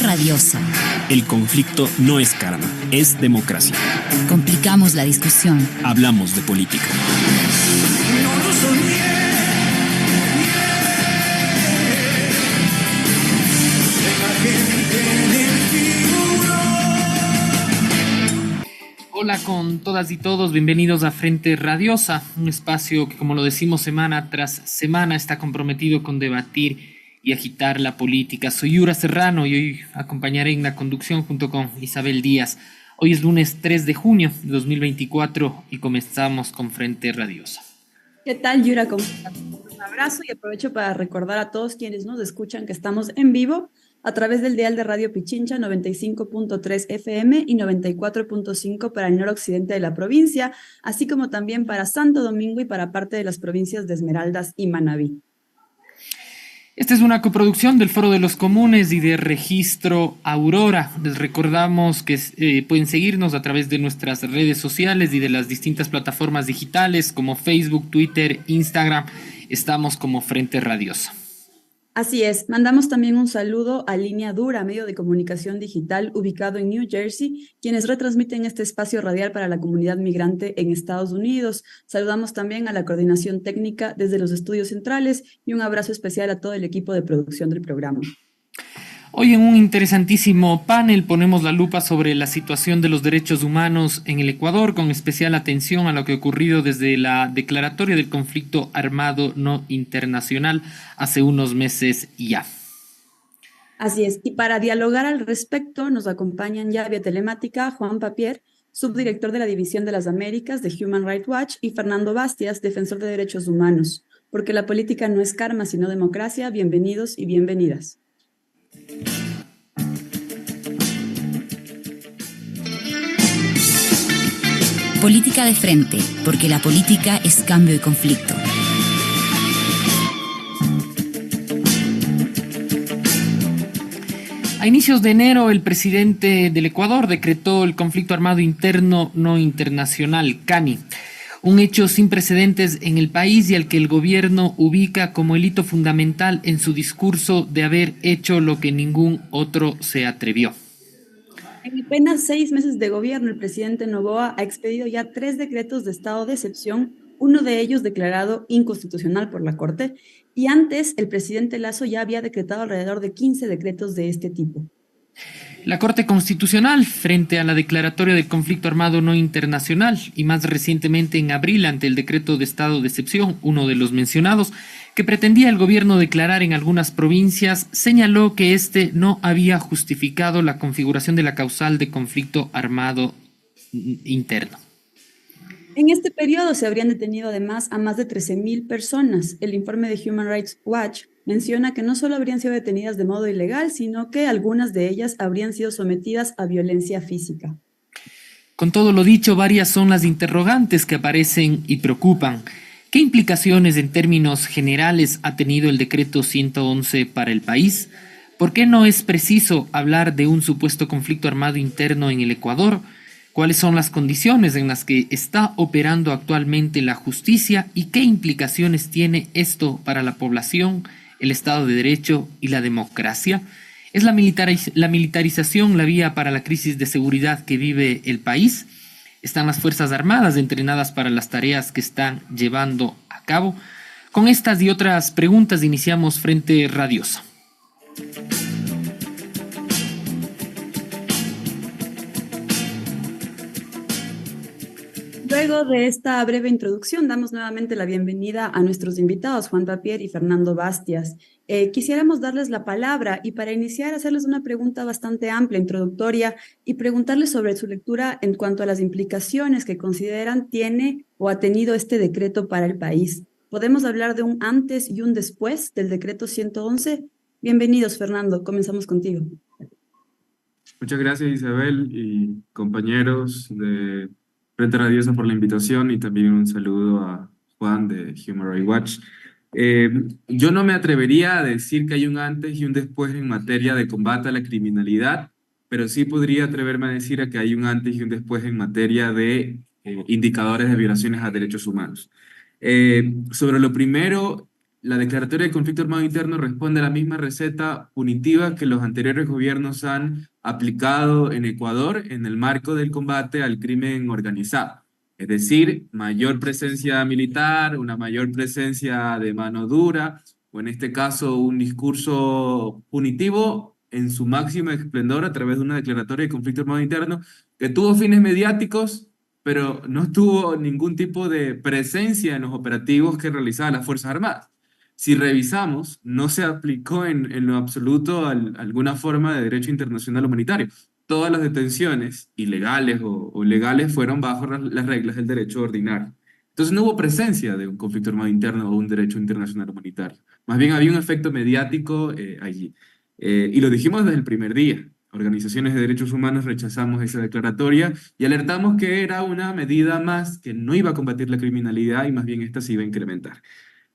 Radiosa. El conflicto no es karma, es democracia. Complicamos la discusión. Hablamos de política. Hola con todas y todos, bienvenidos a Frente Radiosa, un espacio que, como lo decimos semana tras semana, está comprometido con debatir y agitar la política. Soy Yura Serrano y hoy acompañaré en la conducción junto con Isabel Díaz. Hoy es lunes 3 de junio de 2024 y comenzamos con Frente Radiosa. ¿Qué tal, Yura? ¿Cómo estás? Un abrazo y aprovecho para recordar a todos quienes nos escuchan que estamos en vivo a través del dial de Radio Pichincha 95.3 FM y 94.5 para el noroccidente de la provincia, así como también para Santo Domingo y para parte de las provincias de Esmeraldas y Manabí. Esta es una coproducción del Foro de los Comunes y de Registro Aurora. Les recordamos que pueden seguirnos a través de nuestras redes sociales y de las distintas plataformas digitales como Facebook, Twitter, Instagram. Estamos como Frente Radiosa. Así es, mandamos también un saludo a Línea Dura, medio de comunicación digital ubicado en New Jersey, quienes retransmiten este espacio radial para la comunidad migrante en Estados Unidos. Saludamos también a la coordinación técnica desde los estudios centrales y un abrazo especial a todo el equipo de producción del programa. Hoy en un interesantísimo panel ponemos la lupa sobre la situación de los derechos humanos en el Ecuador, con especial atención a lo que ha ocurrido desde la declaratoria del conflicto armado no internacional hace unos meses ya. Así es, y para dialogar al respecto nos acompañan ya vía telemática Juan Papier, subdirector de la División de las Américas de Human Rights Watch, y Fernando Bastias, defensor de derechos humanos. Porque la política no es karma, sino democracia. Bienvenidos y bienvenidas. Política de frente, porque la política es cambio y conflicto. A inicios de enero, el presidente del Ecuador decretó el conflicto armado interno no internacional, CANI, un hecho sin precedentes en el país y al que el gobierno ubica como el hito fundamental en su discurso de haber hecho lo que ningún otro se atrevió. En apenas 6 meses de gobierno, el presidente Noboa ha expedido ya 3 decretos de estado de excepción, uno de ellos declarado inconstitucional por la Corte, y antes el presidente Lasso ya había decretado alrededor de 15 decretos de este tipo. La Corte Constitucional, frente a la declaratoria del conflicto armado no internacional y más recientemente en abril ante el decreto de estado de excepción, uno de los mencionados, que pretendía el gobierno declarar en algunas provincias, señaló que este no había justificado la configuración de la causal de conflicto armado interno. En este periodo se habrían detenido además a más de 13,000 personas. El informe de Human Rights Watch menciona que no solo habrían sido detenidas de modo ilegal, sino que algunas de ellas habrían sido sometidas a violencia física. Con todo lo dicho, varias son las interrogantes que aparecen y preocupan. ¿Qué implicaciones en términos generales ha tenido el decreto 111 para el país? ¿Por qué no es preciso hablar de un supuesto conflicto armado interno en el Ecuador? ¿Cuáles son las condiciones en las que está operando actualmente la justicia y qué implicaciones tiene esto para la población, el Estado de Derecho y la democracia? ¿Es la militarización la vía para la crisis de seguridad que vive el país? ¿Están las Fuerzas Armadas entrenadas para las tareas que están llevando a cabo? Con estas y otras preguntas iniciamos Frente Radiosa. Luego de esta breve introducción, damos nuevamente la bienvenida a nuestros invitados, Juan Papier y Fernando Bastias. Quisiéramos darles la palabra y para iniciar hacerles una pregunta bastante amplia, introductoria, y preguntarles sobre su lectura en cuanto a las implicaciones que consideran tiene o ha tenido este decreto para el país. ¿Podemos hablar de un antes y un después del decreto 111? Bienvenidos, Fernando. Comenzamos contigo. Muchas gracias, Isabel y compañeros de Frente Radiosa por la invitación y también un saludo a Juan de Human Rights Watch. Yo no me atrevería a decir que hay un antes y un después en materia de combate a la criminalidad, pero sí podría atreverme a decir que hay un antes y un después en materia de indicadores de violaciones a derechos humanos. Sobre lo primero, la declaratoria de conflicto armado interno responde a la misma receta punitiva que los anteriores gobiernos han aplicado en Ecuador en el marco del combate al crimen organizado. Es decir, mayor presencia militar, una mayor presencia de mano dura, o en este caso un discurso punitivo en su máximo esplendor a través de una declaratoria de conflicto armado interno que tuvo fines mediáticos, pero no tuvo ningún tipo de presencia en los operativos que realizaban las Fuerzas Armadas. Si revisamos, no se aplicó en lo absoluto alguna forma de derecho internacional humanitario. Todas las detenciones, ilegales o legales, fueron bajo las reglas del derecho ordinario. Entonces no hubo presencia de un conflicto armado interno o un derecho internacional humanitario. Más bien había un efecto mediático allí. Y lo dijimos desde el primer día. Organizaciones de derechos humanos rechazamos esa declaratoria y alertamos que era una medida más que no iba a combatir la criminalidad y más bien esta se iba a incrementar.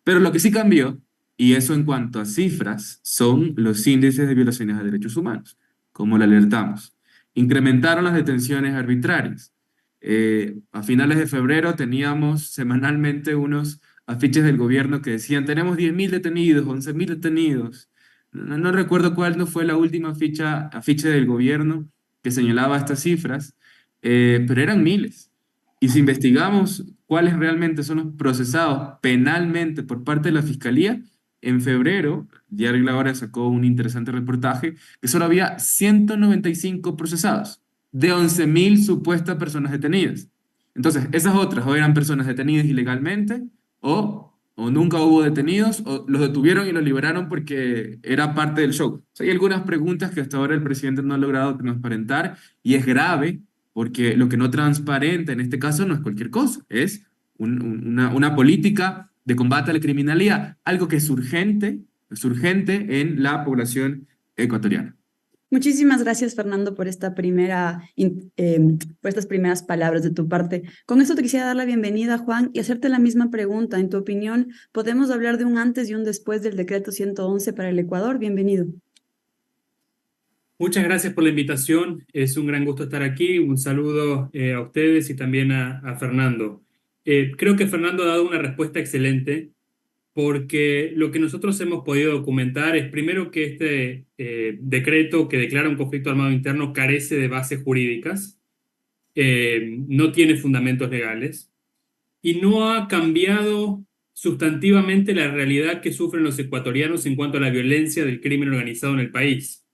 Pero lo que sí cambió, y eso en cuanto a cifras, son los índices de violaciones a derechos humanos, como lo alertamos. Incrementaron las detenciones arbitrarias. A finales de febrero teníamos semanalmente unos afiches del gobierno que decían, tenemos 10.000 detenidos, 11.000 detenidos. No recuerdo cuál no fue la última afiche del gobierno que señalaba estas cifras, pero eran miles. Y si investigamos cuáles realmente son los procesados penalmente por parte de la Fiscalía, en febrero, Diario La Hora sacó un interesante reportaje que solo había 195 procesados de 11.000 supuestas personas detenidas. Entonces, esas otras o eran personas detenidas ilegalmente o nunca hubo detenidos o los detuvieron y los liberaron porque era parte del show. O sea, hay algunas preguntas que hasta ahora el presidente no ha logrado transparentar y es grave porque lo que no transparenta en este caso no es cualquier cosa, es una política de combate a la criminalidad, algo que es urgente en la población ecuatoriana. Muchísimas gracias, Fernando, por por estas primeras palabras de tu parte. Con esto te quisiera dar la bienvenida, Juan, y hacerte la misma pregunta. En tu opinión, ¿podemos hablar de un antes y un después del decreto 111 para el Ecuador? Bienvenido. Muchas gracias por la invitación. Es un gran gusto estar aquí. Un saludo a ustedes y también a Fernando. Creo que Fernando ha dado una respuesta excelente porque lo que nosotros hemos podido documentar es primero que este decreto que declara un conflicto armado interno carece de bases jurídicas, no tiene fundamentos legales y no ha cambiado sustantivamente la realidad que sufren los ecuatorianos en cuanto a la violencia del crimen organizado en el país.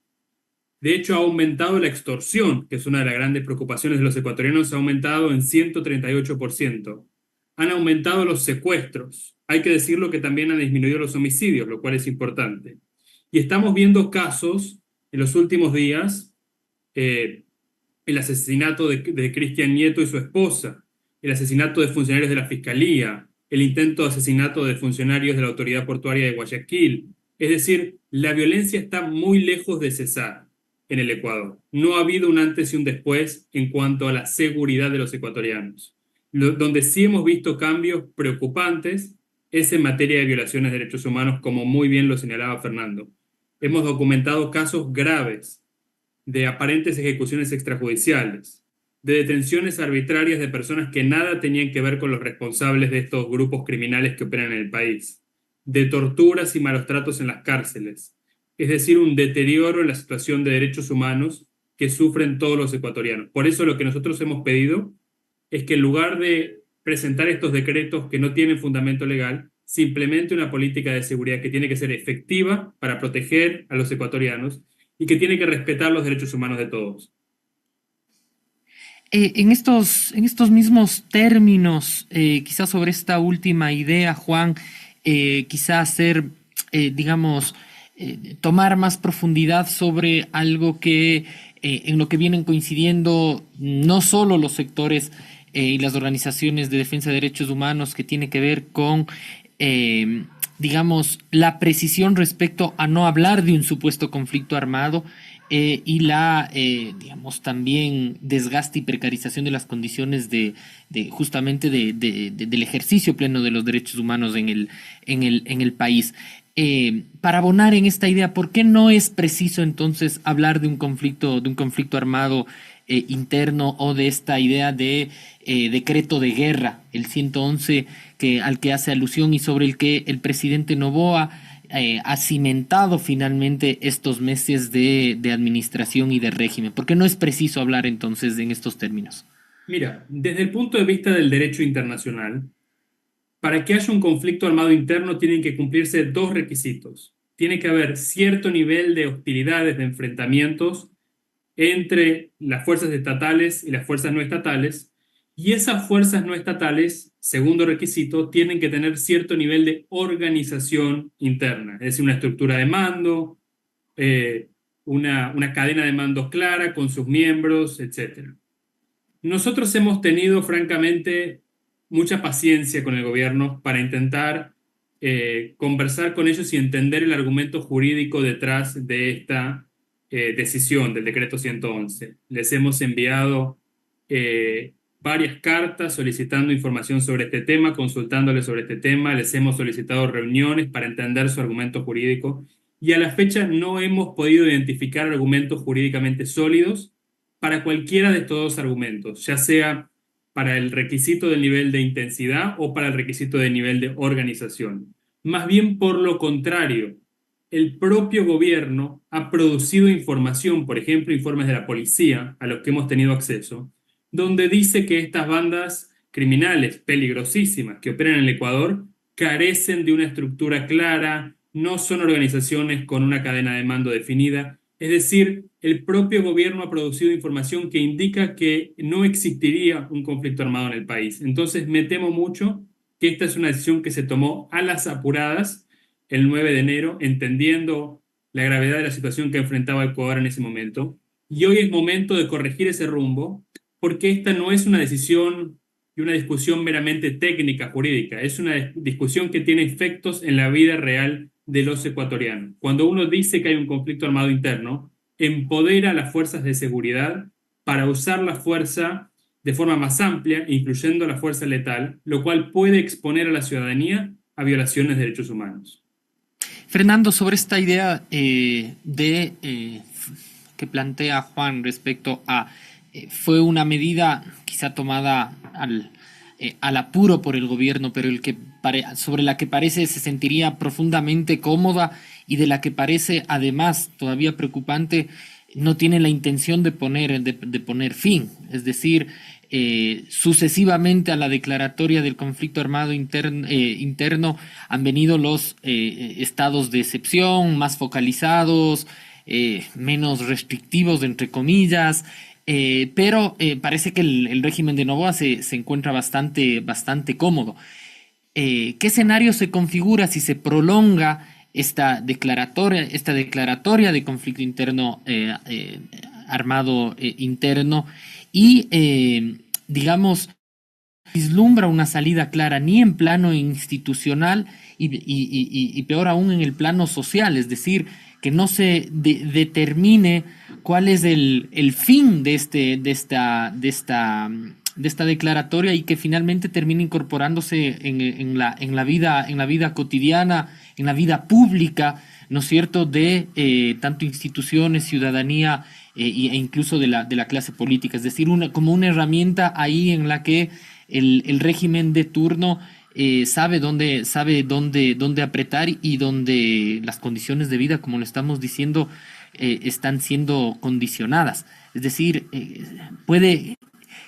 De hecho, ha aumentado la extorsión, que es una de las grandes preocupaciones de los ecuatorianos, ha aumentado en 138%. Han aumentado los secuestros. Hay que decirlo que también han disminuido los homicidios, lo cual es importante. Y estamos viendo casos en los últimos días, el asesinato de Cristian Nieto y su esposa, el asesinato de funcionarios de la Fiscalía, el intento de asesinato de funcionarios de la Autoridad Portuaria de Guayaquil. Es decir, la violencia está muy lejos de cesar en el Ecuador. No ha habido un antes y un después en cuanto a la seguridad de los ecuatorianos. Donde sí hemos visto cambios preocupantes es en materia de violaciones de derechos humanos, como muy bien lo señalaba Fernando. Hemos documentado casos graves de aparentes ejecuciones extrajudiciales, de detenciones arbitrarias de personas que nada tenían que ver con los responsables de estos grupos criminales que operan en el país, de torturas y malos tratos en las cárceles, es decir, un deterioro en la situación de derechos humanos que sufren todos los ecuatorianos. Por eso lo que nosotros hemos pedido es que en lugar de presentar estos decretos que no tienen fundamento legal, se implemente una política de seguridad que tiene que ser efectiva para proteger a los ecuatorianos y que tiene que respetar los derechos humanos de todos. En estos mismos términos, quizás sobre esta última idea, Juan, quizás hacer, tomar más profundidad sobre algo que en lo que vienen coincidiendo no solo los sectores y las organizaciones de defensa de derechos humanos, que tiene que ver con, la precisión respecto a no hablar de un supuesto conflicto armado y la, también desgaste y precarización de las condiciones del ejercicio pleno de los derechos humanos en el país. para abonar en esta idea, ¿por qué no es preciso entonces hablar de un conflicto armado interno o de esta idea de decreto de guerra, el 111 al que hace alusión y sobre el que el presidente Noboa ha cimentado finalmente estos meses de administración y de régimen? ¿Por qué no es preciso hablar entonces en estos términos? Mira, desde el punto de vista del derecho internacional, para que haya un conflicto armado interno tienen que cumplirse dos requisitos. Tiene que haber cierto nivel de hostilidades, de enfrentamientos entre las fuerzas estatales y las fuerzas no estatales, y esas fuerzas no estatales, segundo requisito, tienen que tener cierto nivel de organización interna, es decir, una estructura de mando, una cadena de mandos clara con sus miembros, etc. Nosotros hemos tenido, francamente, mucha paciencia con el gobierno para intentar conversar con ellos y entender el argumento jurídico detrás de esta decisión del decreto 111. Les hemos enviado varias cartas solicitando información sobre este tema, consultándoles sobre este tema, les hemos solicitado reuniones para entender su argumento jurídico y a la fecha no hemos podido identificar argumentos jurídicamente sólidos para cualquiera de estos dos argumentos, ya sea para el requisito del nivel de intensidad o para el requisito del nivel de organización. Más bien por lo contrario, el propio gobierno ha producido información, por ejemplo, informes de la policía a los que hemos tenido acceso, donde dice que estas bandas criminales peligrosísimas que operan en el Ecuador carecen de una estructura clara, no son organizaciones con una cadena de mando definida. Es decir, el propio gobierno ha producido información que indica que no existiría un conflicto armado en el país. Entonces, me temo mucho que esta es una decisión que se tomó a las apuradas el 9 de enero, entendiendo la gravedad de la situación que enfrentaba Ecuador en ese momento. Y hoy es momento de corregir ese rumbo, porque esta no es una decisión y una discusión meramente técnica, jurídica, es una discusión que tiene efectos en la vida real de los ecuatorianos. Cuando uno dice que hay un conflicto armado interno, empodera a las fuerzas de seguridad para usar la fuerza de forma más amplia, incluyendo la fuerza letal, lo cual puede exponer a la ciudadanía a violaciones de derechos humanos. Fernando, sobre esta idea que plantea Juan respecto a fue una medida quizá tomada al apuro por el gobierno, pero sobre la que parece se sentiría profundamente cómoda y de la que parece además todavía preocupante, no tiene la intención de poner fin. Es decir, sucesivamente a la declaratoria del conflicto armado interno han venido los estados de excepción más focalizados, menos restrictivos, entre comillas, pero parece que el régimen de Noboa se encuentra bastante cómodo. ¿Qué escenario se configura si se prolonga esta declaratoria de conflicto interno armado interno y, digamos, vislumbra una salida clara ni en plano institucional y peor aún en el plano social? Es decir, que no se determine cuál es el fin de esta declaratoria y que finalmente termine incorporándose en la vida cotidiana, en la vida pública, ¿no es cierto?, de tanto instituciones, ciudadanía e incluso de la clase política. Es decir, como una herramienta ahí en la que el régimen de turno sabe dónde apretar y donde las condiciones de vida, como lo estamos diciendo, están siendo condicionadas. Es decir,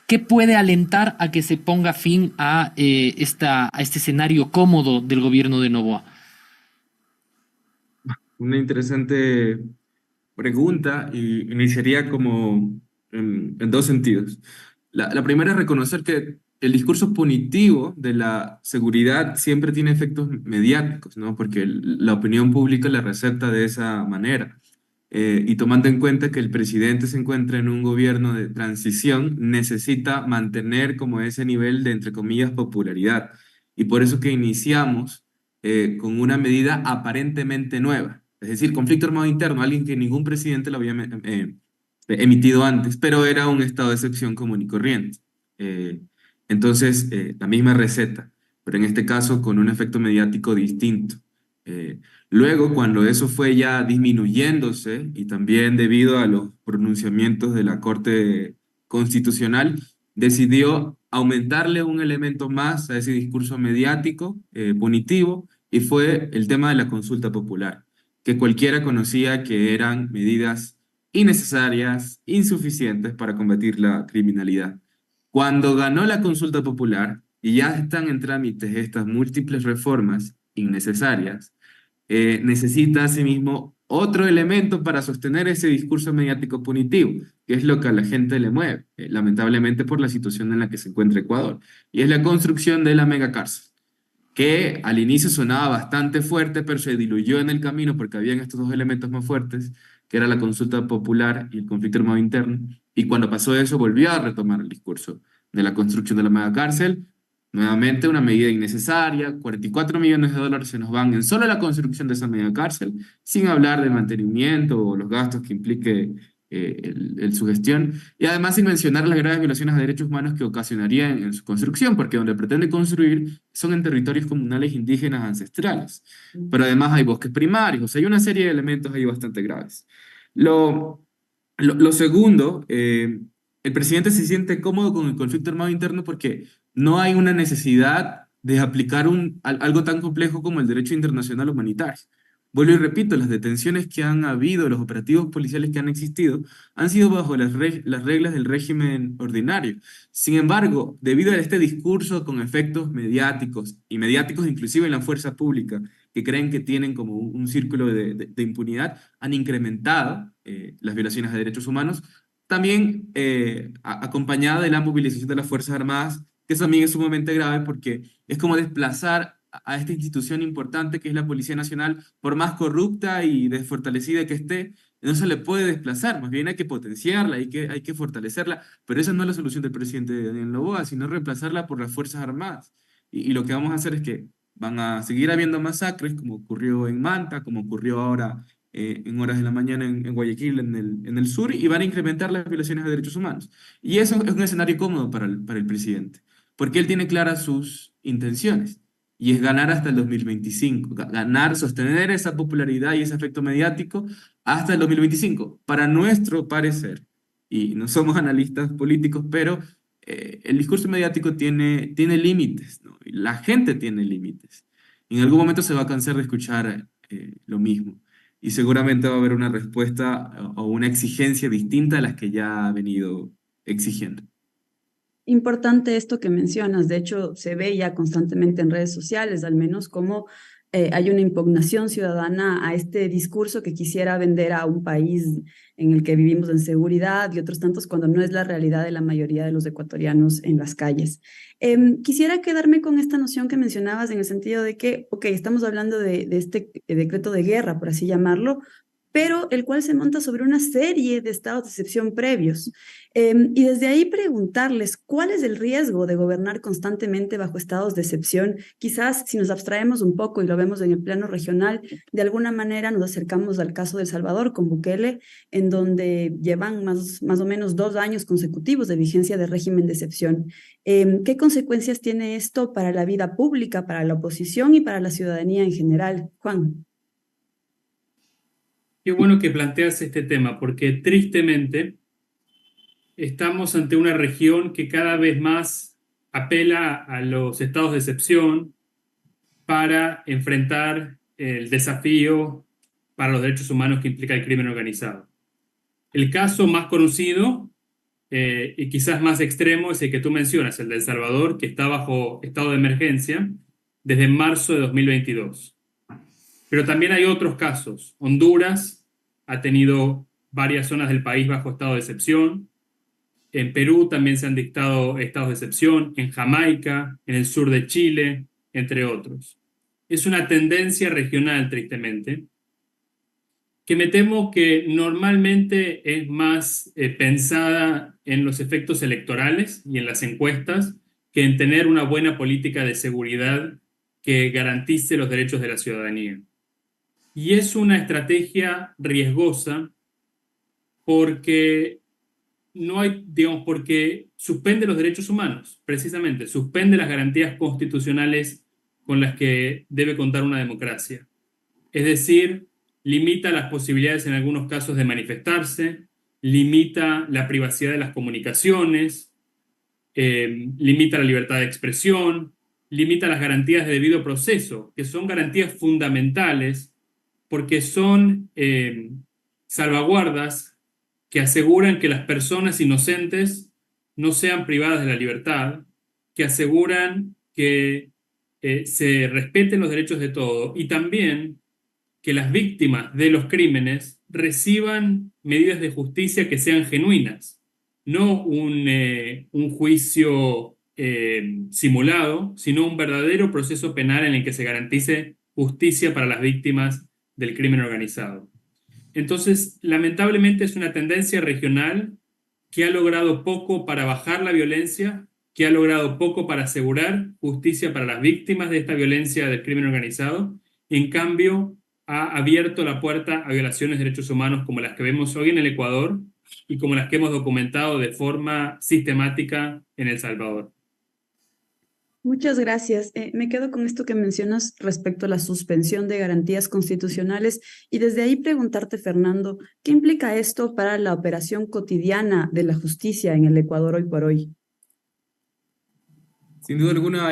¿qué puede alentar a que se ponga fin a este escenario cómodo del gobierno de Noboa? Una interesante pregunta y iniciaría como en dos sentidos. La primera es reconocer que el discurso punitivo de la seguridad siempre tiene efectos mediáticos, ¿no? Porque la opinión pública la recepta de esa manera. Y tomando en cuenta que el presidente se encuentra en un gobierno de transición, necesita mantener como ese nivel de, entre comillas, popularidad. Y por eso que iniciamos con una medida aparentemente nueva. Es decir, conflicto armado interno, alguien que ningún presidente lo había emitido antes, pero era un estado de excepción común y corriente. Entonces, la misma receta, pero en este caso con un efecto mediático distinto. Luego, cuando eso fue ya disminuyéndose y también debido a los pronunciamientos de la Corte Constitucional, decidió aumentarle un elemento más a ese discurso mediático punitivo y fue el tema de la consulta popular, que cualquiera conocía que eran medidas innecesarias, insuficientes para combatir la criminalidad. Cuando ganó la consulta popular y ya están en trámites estas múltiples reformas innecesarias, necesita asimismo otro elemento para sostener ese discurso mediático punitivo, que es lo que a la gente le mueve, lamentablemente por la situación en la que se encuentra Ecuador, y es la construcción de la megacárcel, que al inicio sonaba bastante fuerte, pero se diluyó en el camino porque habían estos dos elementos más fuertes, que era la consulta popular y el conflicto armado interno, y cuando pasó eso volvió a retomar el discurso de la construcción de la megacárcel. Nuevamente una medida innecesaria, 44 millones de dólares se nos van en solo la construcción de esa media cárcel, sin hablar del mantenimiento o los gastos que implique su gestión, y además sin mencionar las graves violaciones a derechos humanos que ocasionaría en su construcción, porque donde pretende construir son en territorios comunales indígenas ancestrales, pero además hay bosques primarios, o sea, hay una serie de elementos ahí bastante graves. Lo segundo, el presidente se siente cómodo con el conflicto armado interno porque no hay una necesidad de aplicar algo tan complejo como el derecho internacional humanitario. Vuelvo y repito, las detenciones que han habido, los operativos policiales que han existido, han sido bajo las reglas del régimen ordinario. Sin embargo, debido a este discurso con efectos mediáticos, y mediáticos inclusive en la fuerza pública, que creen que tienen como un círculo de impunidad, han incrementado las violaciones a derechos humanos, también acompañada de la movilización de las Fuerzas Armadas, que eso también es sumamente grave porque es como desplazar a esta institución importante que es la Policía Nacional, por más corrupta y desfortalecida que esté, no se le puede desplazar, más bien hay que potenciarla, hay que fortalecerla, pero esa no es la solución del presidente Daniel Noboa, sino reemplazarla por las Fuerzas Armadas. Y lo que vamos a hacer es que van a seguir habiendo masacres, como ocurrió en Manta, como ocurrió ahora en horas de la mañana en Guayaquil, en el sur, y van a incrementar las violaciones de derechos humanos. Y eso es un escenario cómodo para el presidente, porque él tiene claras sus intenciones, y es ganar hasta el 2025, ganar, sostener esa popularidad y ese efecto mediático hasta el 2025, para nuestro parecer. Y no somos analistas políticos, pero el discurso mediático tiene límites, ¿no? Y la gente tiene límites. En algún momento se va a cansar de escuchar lo mismo y seguramente va a haber una respuesta o una exigencia distinta a las que ya ha venido exigiendo. Importante esto que mencionas, de hecho se ve ya constantemente en redes sociales, al menos como hay una impugnación ciudadana a este discurso que quisiera vender a un país en el que vivimos en seguridad y otros tantos cuando no es la realidad de la mayoría de los ecuatorianos en las calles. Quisiera quedarme con esta noción que mencionabas en el sentido de que, ok, estamos hablando de este decreto de guerra, por así llamarlo, pero el cual se monta sobre una serie de estados de excepción previos. Y desde ahí preguntarles cuál es el riesgo de gobernar constantemente bajo estados de excepción. Quizás si nos abstraemos un poco y lo vemos en el plano regional, de alguna manera nos acercamos al caso de El Salvador con Bukele, en donde llevan más o menos 2 años consecutivos de vigencia de régimen de excepción. ¿Qué consecuencias tiene esto para la vida pública, para la oposición y para la ciudadanía en general? Juan. Qué bueno que planteas este tema, porque tristemente estamos ante una región que cada vez más apela a los estados de excepción para enfrentar el desafío para los derechos humanos que implica el crimen organizado. El caso más conocido y quizás más extremo es el que tú mencionas, el de El Salvador, que está bajo estado de emergencia desde marzo de 2022. Pero también hay otros casos. Honduras ha tenido varias zonas del país bajo estado de excepción. En Perú también se han dictado estados de excepción. En Jamaica, en el sur de Chile, entre otros. Es una tendencia regional, tristemente, que me temo que normalmente es más pensada en los efectos electorales y en las encuestas que en tener una buena política de seguridad que garantice los derechos de la ciudadanía. Y es una estrategia riesgosa porque no hay, digamos, porque suspende los derechos humanos, precisamente, suspende las garantías constitucionales con las que debe contar una democracia. Es decir, limita las posibilidades en algunos casos de manifestarse, limita la privacidad de las comunicaciones, limita la libertad de expresión, limita las garantías de debido proceso, que son garantías fundamentales porque son salvaguardas que aseguran que las personas inocentes no sean privadas de la libertad, que aseguran que se respeten los derechos de todos y también que las víctimas de los crímenes reciban medidas de justicia que sean genuinas, no un juicio simulado, sino un verdadero proceso penal en el que se garantice justicia para las víctimas del crimen organizado. Entonces, lamentablemente es una tendencia regional que ha logrado poco para bajar la violencia, que ha logrado poco para asegurar justicia para las víctimas de esta violencia del crimen organizado. En cambio, ha abierto la puerta a violaciones de derechos humanos como las que vemos hoy en el Ecuador y como las que hemos documentado de forma sistemática en El Salvador. Muchas gracias. Me quedo con esto que mencionas respecto a la suspensión de garantías constitucionales y desde ahí preguntarte, Fernando, ¿qué implica esto para la operación cotidiana de la justicia en el Ecuador hoy por hoy? Sin duda alguna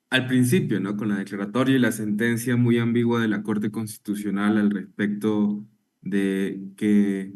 al principio, ¿no? Con la declaratoria y la sentencia muy ambigua de la Corte Constitucional al respecto de que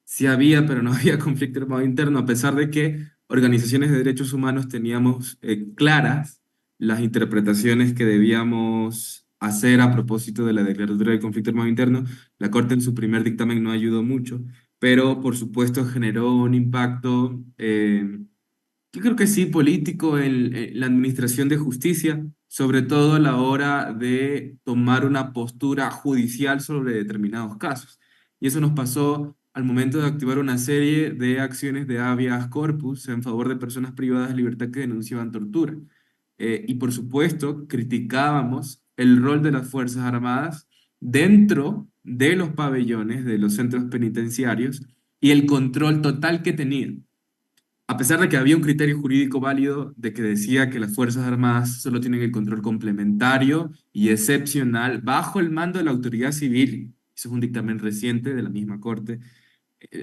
sí había, pero no había conflicto armado interno, a pesar de que organizaciones de derechos humanos teníamos claras las interpretaciones que debíamos hacer a propósito de la declaratoria de conflicto armado interno. La Corte en su primer dictamen no ayudó mucho, pero por supuesto generó un impacto, yo creo que sí, político en la administración de justicia, sobre todo a la hora de tomar una postura judicial sobre determinados casos. Y eso nos pasó al momento de activar una serie de acciones de habeas corpus en favor de personas privadas de libertad que denunciaban tortura. Y por supuesto, criticábamos el rol de las Fuerzas Armadas dentro de los pabellones de los centros penitenciarios y el control total que tenían. A pesar de que había un criterio jurídico válido de que decía que las Fuerzas Armadas solo tienen el control complementario y excepcional bajo el mando de la autoridad civil, eso es un dictamen reciente de la misma Corte,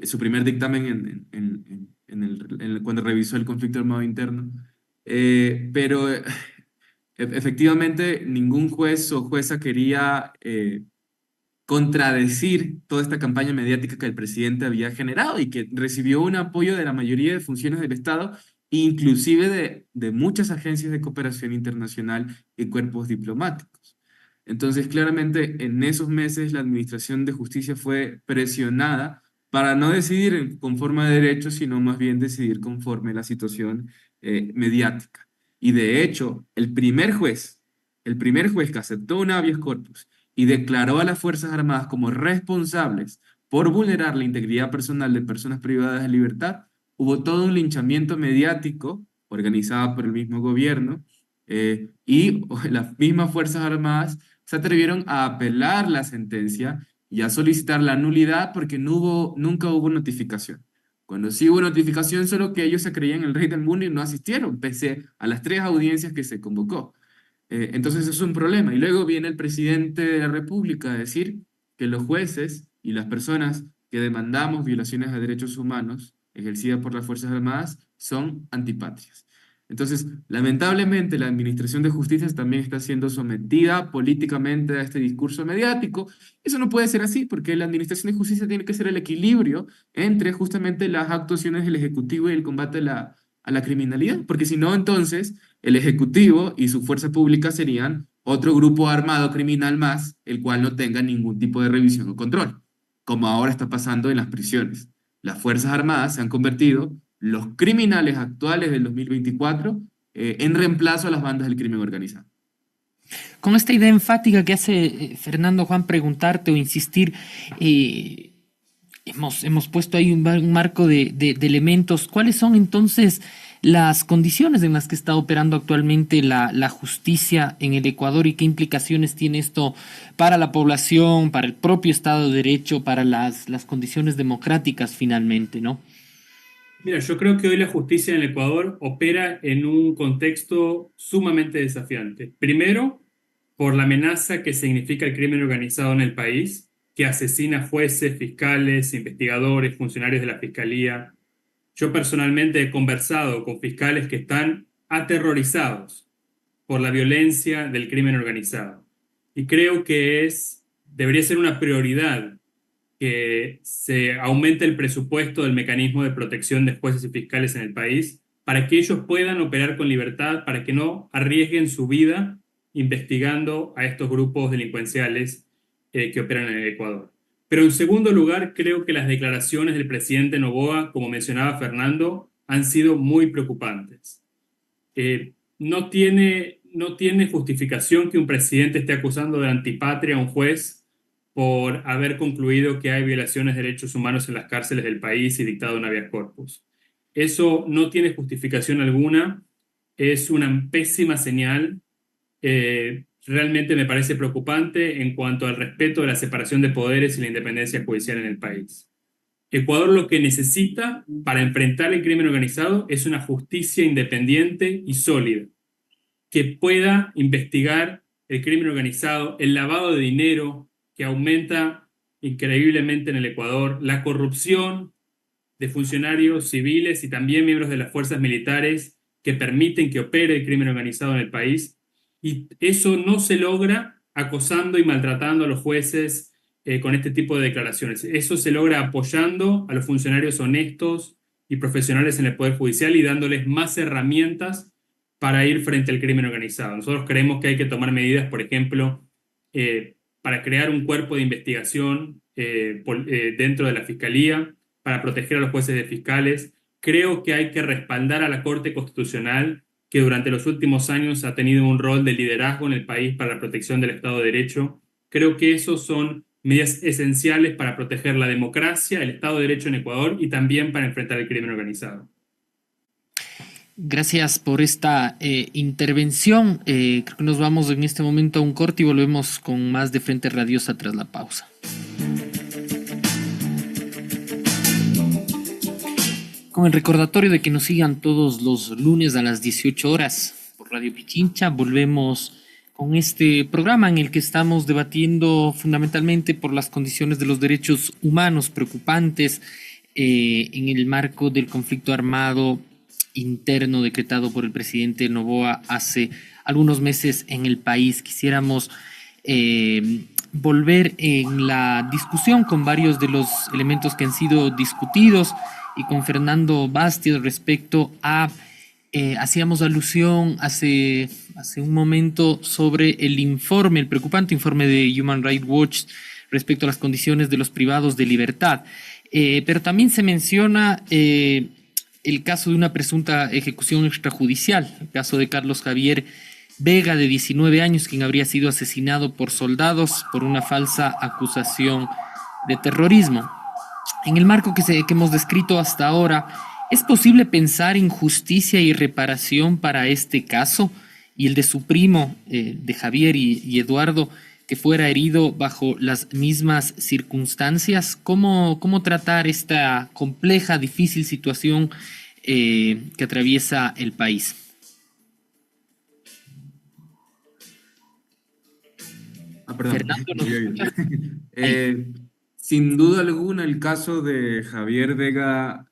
su primer dictamen cuando revisó el conflicto armado interno, pero efectivamente ningún juez o jueza quería contradecir toda esta campaña mediática que el presidente había generado y que recibió un apoyo de la mayoría de funciones del Estado, inclusive de muchas agencias de cooperación internacional y cuerpos diplomáticos. Entonces, claramente, en esos meses la Administración de Justicia fue presionada para no decidir conforme a derecho, sino más bien decidir conforme a la situación mediática. Y de hecho, el primer juez que aceptó un habeas corpus y declaró a las Fuerzas Armadas como responsables por vulnerar la integridad personal de personas privadas de libertad, hubo todo un linchamiento mediático organizado por el mismo gobierno y las mismas Fuerzas Armadas se atrevieron a apelar la sentencia y a solicitar la nulidad porque nunca hubo notificación. Cuando sí hubo notificación, solo que ellos se creían el rey del mundo y no asistieron, pese a las 3 audiencias que se convocó. Entonces es un problema. Y luego viene el presidente de la República a decir que los jueces y las personas que demandamos violaciones a derechos humanos ejercidas por las Fuerzas Armadas son antipatrias. Entonces, lamentablemente, la Administración de Justicia también está siendo sometida políticamente a este discurso mediático. Eso no puede ser así, porque la Administración de Justicia tiene que ser el equilibrio entre justamente las actuaciones del Ejecutivo y el combate a la criminalidad, porque si no, entonces el Ejecutivo y su fuerza pública serían otro grupo armado criminal más, el cual no tenga ningún tipo de revisión o control, como ahora está pasando en las prisiones. Las Fuerzas Armadas se han convertido, los criminales actuales del 2024, en reemplazo a las bandas del crimen organizado. Con esta idea enfática que hace Fernando, Juan, preguntarte o insistir, hemos puesto ahí un marco de elementos. ¿Cuáles son entonces las condiciones en las que está operando actualmente la justicia en el Ecuador y qué implicaciones tiene esto para la población, para el propio Estado de Derecho, para las condiciones democráticas finalmente, ¿no? Mira, yo creo que hoy la justicia en el Ecuador opera en un contexto sumamente desafiante. Primero, por la amenaza que significa el crimen organizado en el país, que asesina jueces, fiscales, investigadores, funcionarios de la fiscalía. Yo personalmente he conversado con fiscales que están aterrorizados por la violencia del crimen organizado. Y creo que debería ser una prioridad que se aumente el presupuesto del mecanismo de protección de jueces y fiscales en el país para que ellos puedan operar con libertad, para que no arriesguen su vida investigando a estos grupos delincuenciales que operan en el Ecuador. Pero en segundo lugar, creo que las declaraciones del presidente Noboa, como mencionaba Fernando, han sido muy preocupantes. No tiene justificación que un presidente esté acusando de antipatria a un juez por haber concluido que hay violaciones de derechos humanos en las cárceles del país y dictado un habeas corpus. Eso no tiene justificación alguna, es una pésima señal. Realmente me parece preocupante en cuanto al respeto de la separación de poderes y la independencia judicial en el país. Ecuador lo que necesita para enfrentar el crimen organizado es una justicia independiente y sólida, que pueda investigar el crimen organizado, el lavado de dinero que aumenta increíblemente en el Ecuador, la corrupción de funcionarios civiles y también miembros de las fuerzas militares que permiten que opere el crimen organizado en el país. Y eso no se logra acosando y maltratando a los jueces con este tipo de declaraciones. Eso se logra apoyando a los funcionarios honestos y profesionales en el Poder Judicial y dándoles más herramientas para ir frente al crimen organizado. Nosotros creemos que hay que tomar medidas, por ejemplo, para crear un cuerpo de investigación dentro de la Fiscalía, para proteger a los jueces y fiscales. Creo que hay que respaldar a la Corte Constitucional, que durante los últimos años ha tenido un rol de liderazgo en el país para la protección del Estado de Derecho. Creo que esos son medidas esenciales para proteger la democracia, el Estado de Derecho en Ecuador y también para enfrentar el crimen organizado. Gracias por esta intervención. Creo que nos vamos en este momento a un corte y volvemos con más de Frente Radiosa tras la pausa. Con el recordatorio de que nos sigan todos los lunes a las 18 horas por Radio Pichincha, volvemos con este programa en el que estamos debatiendo fundamentalmente por las condiciones de los derechos humanos preocupantes en el marco del conflicto armado interno decretado por el presidente Noboa hace algunos meses en el país. Quisiéramos volver en la discusión con varios de los elementos que han sido discutidos y con Fernando Bastias respecto a, hacíamos alusión hace un momento sobre el preocupante informe de Human Rights Watch respecto a las condiciones de los privados de libertad. Pero también se menciona el caso de una presunta ejecución extrajudicial, el caso de Carlos Javier Vega, de 19 años, quien habría sido asesinado por soldados por una falsa acusación de terrorismo. En el marco que hemos descrito hasta ahora, ¿es posible pensar en justicia y reparación para este caso y el de su primo, de Javier y Eduardo, que fuera herido bajo las mismas circunstancias? ¿Cómo tratar esta compleja, difícil situación que atraviesa el país? Perdón. Fernando, ¿nos escucha? Sin duda alguna, el caso de Javier Vega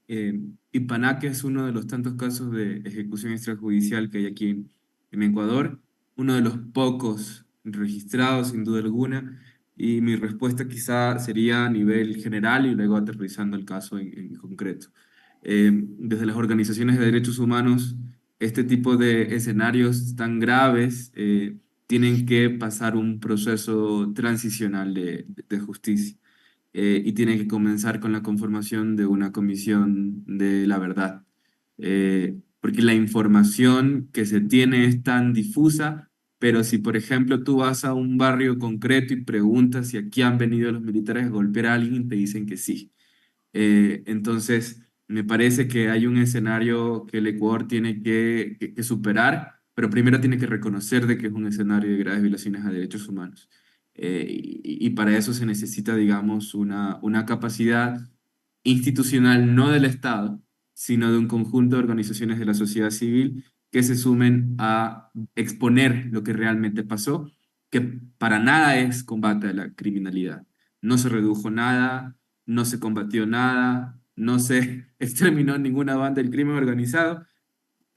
Ipanaque es uno de los tantos casos de ejecución extrajudicial que hay aquí en Ecuador, uno de los pocos registrados, sin duda alguna, y mi respuesta quizá sería a nivel general y luego aterrizando el caso en concreto. Desde las organizaciones de derechos humanos, este tipo de escenarios tan graves tienen que pasar un proceso transicional de justicia. Y tiene que comenzar con la conformación de una comisión de la verdad. Porque la información que se tiene es tan difusa, pero si, por ejemplo, tú vas a un barrio concreto y preguntas si aquí han venido los militares a golpear a alguien, te dicen que sí. Entonces, me parece que hay un escenario que el Ecuador tiene que superar, pero primero tiene que reconocer de que es un escenario de graves violaciones a derechos humanos. Y para eso se necesita, digamos, una capacidad institucional, no del Estado, sino de un conjunto de organizaciones de la sociedad civil que se sumen a exponer lo que realmente pasó que para nada es combate a la criminalidad. No se redujo nada, no se combatió nada, no se exterminó ninguna banda del crimen organizado.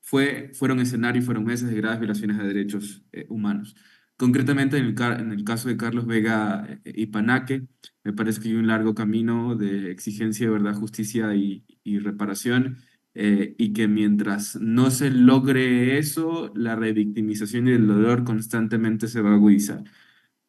Fueron escenarios, fueron meses de graves violaciones de derechos humanos. Concretamente, en el caso de Carlos Vega y Panaque, me parece que hay un largo camino de exigencia de verdad, justicia y reparación, y que mientras no se logre eso, la revictimización y el dolor constantemente se va a agudizar.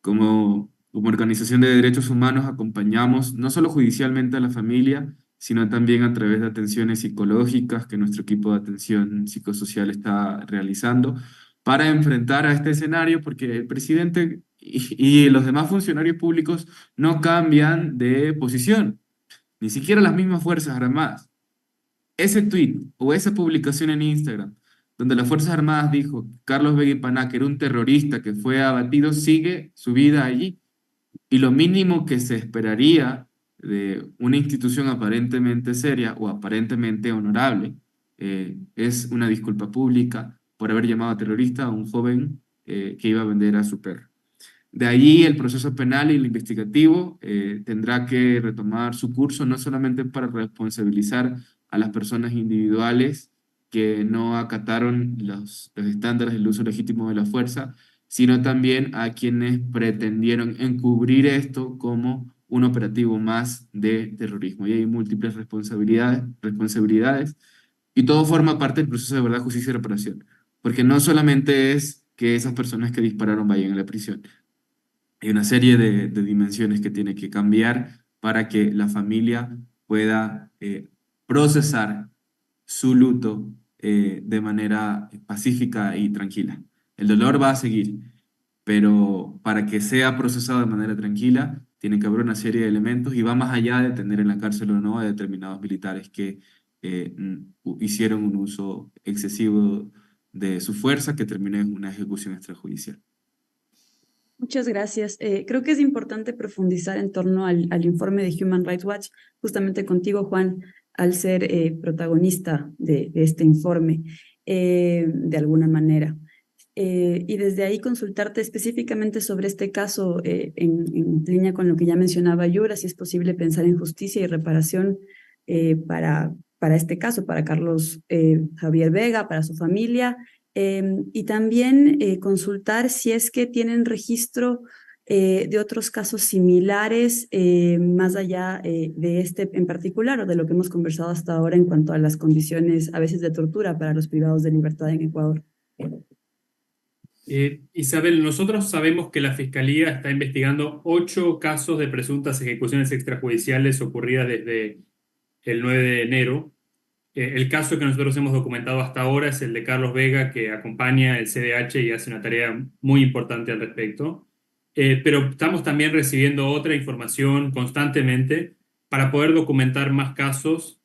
Como organización de derechos humanos acompañamos no solo judicialmente a la familia, sino también a través de atenciones psicológicas que nuestro equipo de atención psicosocial está realizando para enfrentar a este escenario, porque el presidente y los demás funcionarios públicos no cambian de posición, ni siquiera las mismas Fuerzas Armadas. Ese tweet o esa publicación en Instagram, donde las Fuerzas Armadas dijo que Carlos Vega y Panaque era un terrorista que fue abatido, sigue su vida allí. Y lo mínimo que se esperaría de una institución aparentemente seria o aparentemente honorable es una disculpa pública por haber llamado terrorista a un joven que iba a vender a su perro. De ahí el proceso penal y el investigativo tendrá que retomar su curso, no solamente para responsabilizar a las personas individuales que no acataron los estándares del uso legítimo de la fuerza, sino también a quienes pretendieron encubrir esto como un operativo más de terrorismo. Y hay múltiples responsabilidades y todo forma parte del proceso de verdad, justicia y reparación. Porque no solamente es que esas personas que dispararon vayan a la prisión. Hay una serie de dimensiones que tiene que cambiar para que la familia pueda procesar su luto de manera pacífica y tranquila. El dolor va a seguir, pero para que sea procesado de manera tranquila, tiene que haber una serie de elementos y va más allá de tener en la cárcel o no a determinados militares que hicieron un uso excesivo de su fuerza que terminó en una ejecución extrajudicial. Muchas gracias. Creo que es importante profundizar en torno al informe de Human Rights Watch, justamente contigo, Juan, al ser protagonista de este informe, de alguna manera. Y desde ahí consultarte específicamente sobre este caso, en línea con lo que ya mencionaba Yura, si es posible pensar en justicia y reparación para este caso, para Carlos Javier Vega, para su familia, y también consultar si es que tienen registro de otros casos similares, más allá de este en particular o de lo que hemos conversado hasta ahora en cuanto a las condiciones a veces de tortura para los privados de libertad en Ecuador. Isabel, nosotros sabemos que la Fiscalía está investigando 8 casos de presuntas ejecuciones extrajudiciales ocurridas desde el 9 de enero. El caso que nosotros hemos documentado hasta ahora es el de Carlos Vega, que acompaña el CDH y hace una tarea muy importante al respecto. Pero estamos también recibiendo otra información constantemente para poder documentar más casos.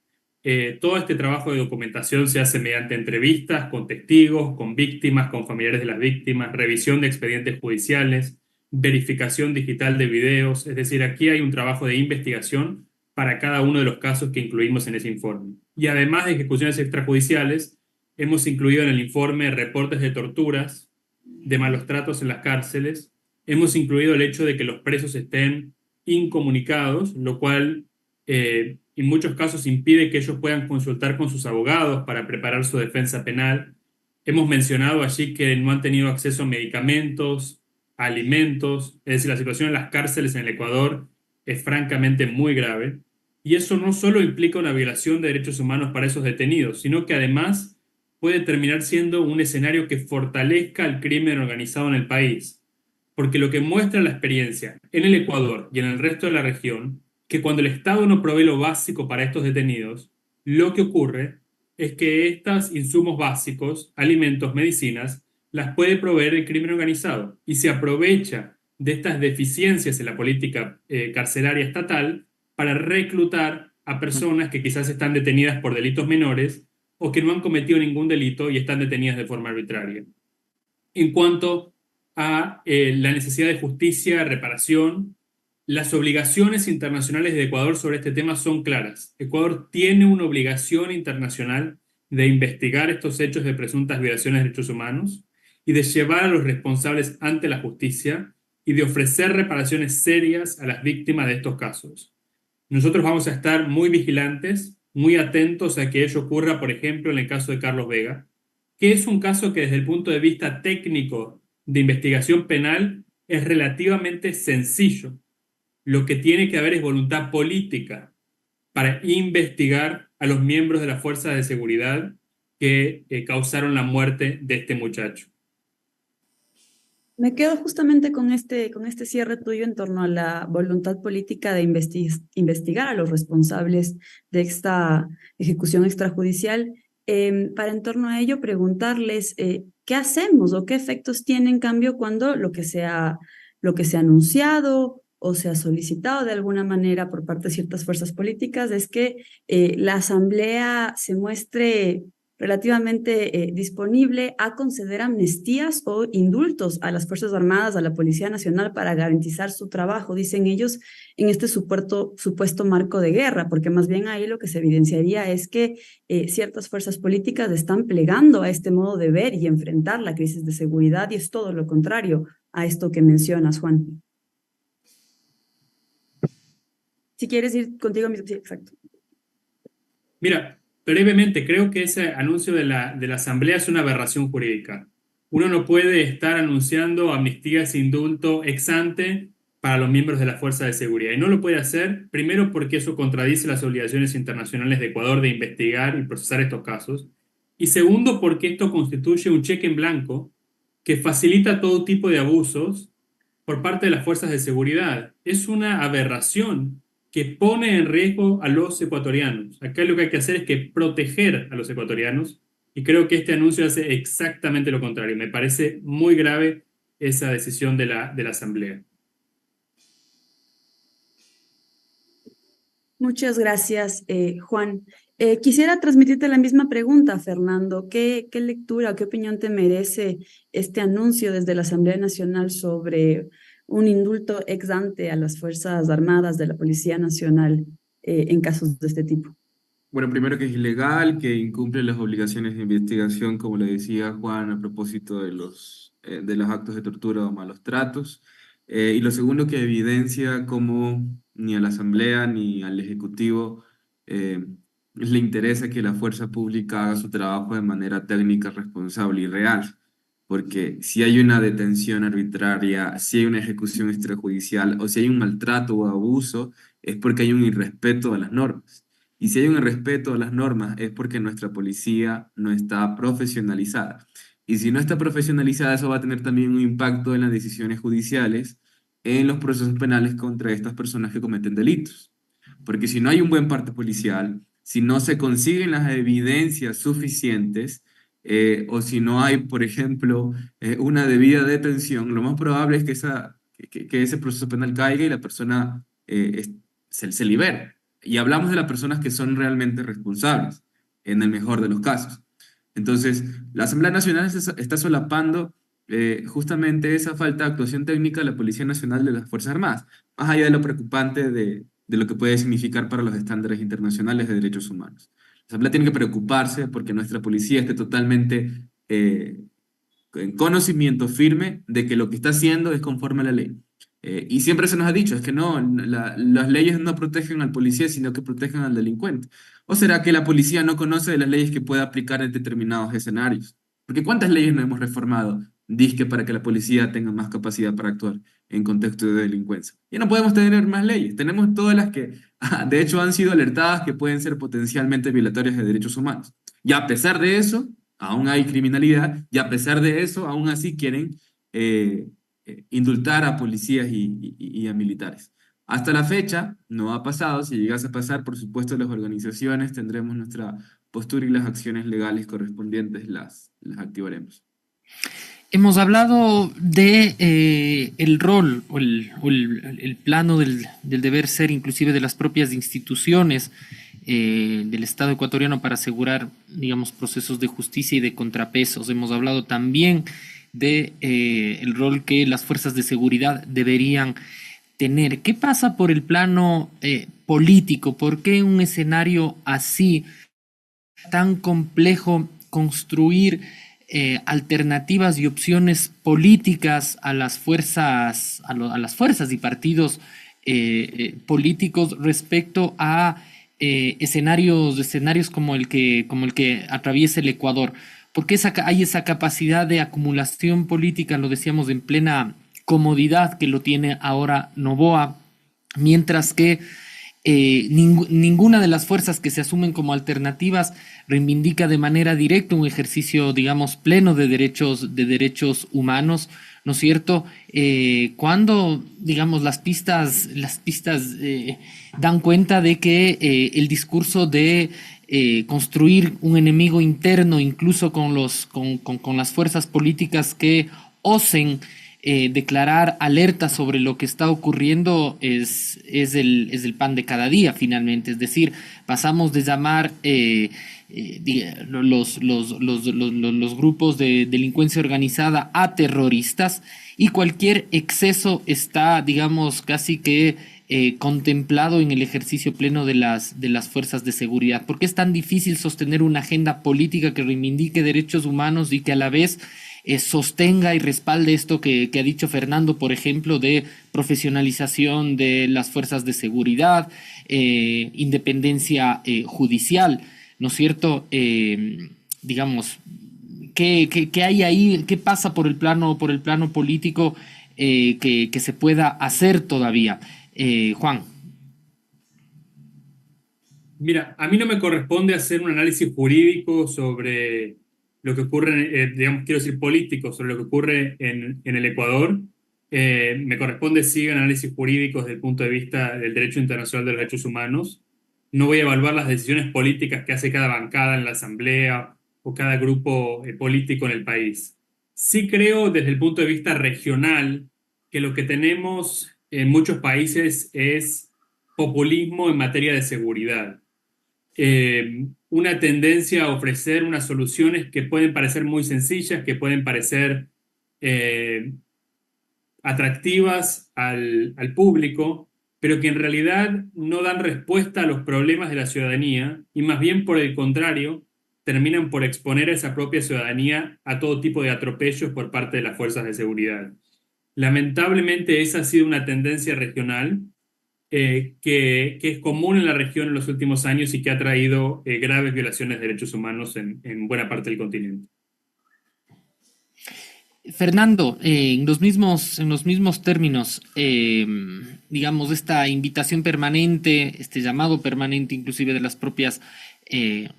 Todo este trabajo de documentación se hace mediante entrevistas con testigos, con víctimas, con familiares de las víctimas, revisión de expedientes judiciales, verificación digital de videos. Es decir, aquí hay un trabajo de investigación para cada uno de los casos que incluimos en ese informe. Y además de ejecuciones extrajudiciales, hemos incluido en el informe reportes de torturas, de malos tratos en las cárceles. Hemos incluido el hecho de que los presos estén incomunicados, lo cual en muchos casos impide que ellos puedan consultar con sus abogados para preparar su defensa penal. Hemos mencionado allí que no han tenido acceso a medicamentos, a alimentos. Es decir, la situación en las cárceles en el Ecuador es francamente muy grave. Y eso no solo implica una violación de derechos humanos para esos detenidos, sino que además puede terminar siendo un escenario que fortalezca el crimen organizado en el país. Porque lo que muestra la experiencia en el Ecuador y en el resto de la región, que cuando el Estado no provee lo básico para estos detenidos, lo que ocurre es que estos insumos básicos, alimentos, medicinas, las puede proveer el crimen organizado y se aprovecha de estas deficiencias en la política carcelaria estatal para reclutar a personas que quizás están detenidas por delitos menores o que no han cometido ningún delito y están detenidas de forma arbitraria. En cuanto a la necesidad de justicia, reparación, las obligaciones internacionales de Ecuador sobre este tema son claras. Ecuador tiene una obligación internacional de investigar estos hechos de presuntas violaciones de derechos humanos y de llevar a los responsables ante la justicia y de ofrecer reparaciones serias a las víctimas de estos casos. Nosotros vamos a estar muy vigilantes, muy atentos a que ello ocurra, por ejemplo, en el caso de Carlos Vega, que es un caso que desde el punto de vista técnico de investigación penal es relativamente sencillo. Lo que tiene que haber es voluntad política para investigar a los miembros de las fuerzas de seguridad que causaron la muerte de este muchacho. Me quedo justamente con este cierre tuyo en torno a la voluntad política de investigar a los responsables de esta ejecución extrajudicial. Para en torno a ello preguntarles qué hacemos o qué efectos tiene en cambio cuando lo que se ha anunciado o se ha solicitado de alguna manera por parte de ciertas fuerzas políticas es que la Asamblea se muestre relativamente disponible a conceder amnistías o indultos a las Fuerzas Armadas, a la Policía Nacional para garantizar su trabajo, dicen ellos, en este supuesto marco de guerra, porque más bien ahí lo que se evidenciaría es que ciertas fuerzas políticas están plegando a este modo de ver y enfrentar la crisis de seguridad y es todo lo contrario a esto que mencionas, Juan. Si quieres ir contigo mismo, sí, exacto. Mira, brevemente, creo que ese anuncio de la Asamblea es una aberración jurídica. Uno no puede estar anunciando amnistías e indulto ex ante para los miembros de la Fuerza de Seguridad. Y no lo puede hacer, primero porque eso contradice las obligaciones internacionales de Ecuador de investigar y procesar estos casos. Y segundo, porque esto constituye un cheque en blanco que facilita todo tipo de abusos por parte de las fuerzas de seguridad. Es una aberración que pone en riesgo a los ecuatorianos. Acá lo que hay que hacer es que proteger a los ecuatorianos y creo que este anuncio hace exactamente lo contrario. Me parece muy grave esa decisión de la Asamblea. Muchas gracias, Juan. Quisiera transmitirte la misma pregunta, Fernando. ¿Qué lectura o qué opinión te merece este anuncio desde la Asamblea Nacional sobre un indulto ex ante a las Fuerzas Armadas de la Policía Nacional en casos de este tipo? Bueno, primero que es ilegal, que incumple las obligaciones de investigación, como le decía Juan, a propósito de los actos de tortura o malos tratos. Y lo segundo, que evidencia cómo ni a la Asamblea ni al Ejecutivo eh, le interesa que la fuerza pública haga su trabajo de manera técnica, responsable y real. Porque si hay una detención arbitraria, si hay una ejecución extrajudicial o si hay un maltrato o abuso, es porque hay un irrespeto a las normas. Y si hay un irrespeto a las normas es porque nuestra policía no está profesionalizada. Y si no está profesionalizada, eso va a tener también un impacto en las decisiones judiciales, en los procesos penales contra estas personas que cometen delitos. Porque si no hay un buen parte policial, si no se consiguen las evidencias suficientes, o si no hay, por ejemplo, una debida detención, lo más probable es que ese proceso penal caiga y la persona se libere. Y hablamos de las personas que son realmente responsables, en el mejor de los casos. Entonces, la Asamblea Nacional está solapando justamente esa falta de actuación técnica de la Policía Nacional de las Fuerzas Armadas, más allá de lo preocupante de lo que puede significar para los estándares internacionales de derechos humanos. La Asamblea tiene que preocuparse porque nuestra policía esté totalmente en conocimiento firme de que lo que está haciendo es conforme a la ley. Y siempre se nos ha dicho, es que no, las leyes no protegen al policía, sino que protegen al delincuente. ¿O será que la policía no conoce de las leyes que puede aplicar en determinados escenarios? Porque ¿cuántas leyes no hemos reformado? Dizque para que la policía tenga más capacidad para actuar en contexto de delincuencia. Y no podemos tener más leyes. Tenemos todas las que, de hecho, han sido alertadas que pueden ser potencialmente violatorias de derechos humanos. Y a pesar de eso, aún hay criminalidad, y a pesar de eso, aún así quieren indultar a policías y a militares. Hasta la fecha no ha pasado. Si llegase a pasar, por supuesto, las organizaciones tendremos nuestra postura y las acciones legales correspondientes las activaremos. Hemos hablado de el rol o el plano del deber ser, inclusive de las propias instituciones del Estado ecuatoriano para asegurar, digamos, procesos de justicia y de contrapesos. Hemos hablado también de el rol que las fuerzas de seguridad deberían tener. ¿Qué pasa por el plano político? ¿Por qué un escenario así tan complejo construir alternativas y opciones políticas a las fuerzas, a las fuerzas y partidos políticos respecto a escenarios como el que atraviesa el Ecuador. Porque hay esa capacidad de acumulación política, lo decíamos, en plena comodidad que lo tiene ahora Noboa, mientras que ninguna de las fuerzas que se asumen como alternativas reivindica de manera directa un ejercicio, digamos, pleno de derechos humanos, ¿no es cierto? Cuando, digamos, las pistas dan cuenta de que el discurso de construir un enemigo interno, incluso con las fuerzas políticas que osen declarar alerta sobre lo que está ocurriendo es el pan de cada día, finalmente. Es decir, pasamos de llamar los grupos de delincuencia organizada a terroristas, y cualquier exceso está, digamos, casi que contemplado en el ejercicio pleno de las fuerzas de seguridad. ¿Por qué es tan difícil sostener una agenda política que reivindique derechos humanos y que a la vez sostenga y respalde esto que ha dicho Fernando, por ejemplo, de profesionalización de las fuerzas de seguridad, independencia judicial, ¿no es cierto? Digamos, ¿qué hay ahí? ¿Qué pasa por el plano político que se pueda hacer todavía? Juan. Mira, a mí no me corresponde hacer un análisis jurídico sobre lo que ocurre, digamos, quiero decir político, sobre lo que ocurre en el Ecuador. Me corresponde sí análisis jurídicos desde el punto de vista del derecho internacional de los derechos humanos. No voy a evaluar las decisiones políticas que hace cada bancada en la asamblea o cada grupo político en el país. Sí creo desde el punto de vista regional que lo que tenemos en muchos países es populismo en materia de seguridad. Una tendencia a ofrecer unas soluciones que pueden parecer muy sencillas, que pueden parecer atractivas al público, pero que en realidad no dan respuesta a los problemas de la ciudadanía y más bien por el contrario, terminan por exponer a esa propia ciudadanía a todo tipo de atropellos por parte de las fuerzas de seguridad. Lamentablemente esa ha sido una tendencia regional que es común en la región en los últimos años y que ha traído graves violaciones de derechos humanos en buena parte del continente. Fernando, en los mismos términos, digamos, esta invitación permanente, este llamado permanente inclusive de las propias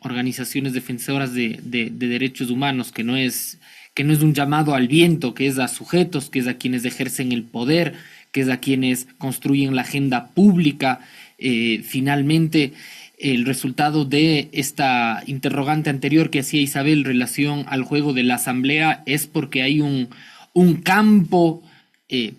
organizaciones defensoras de derechos humanos, que no es un llamado al viento, que es a sujetos, que es a quienes ejercen el poder, que es a quienes construyen la agenda pública. Finalmente, el resultado de esta interrogante anterior que hacía Isabel en relación al juego de la asamblea es porque hay un campo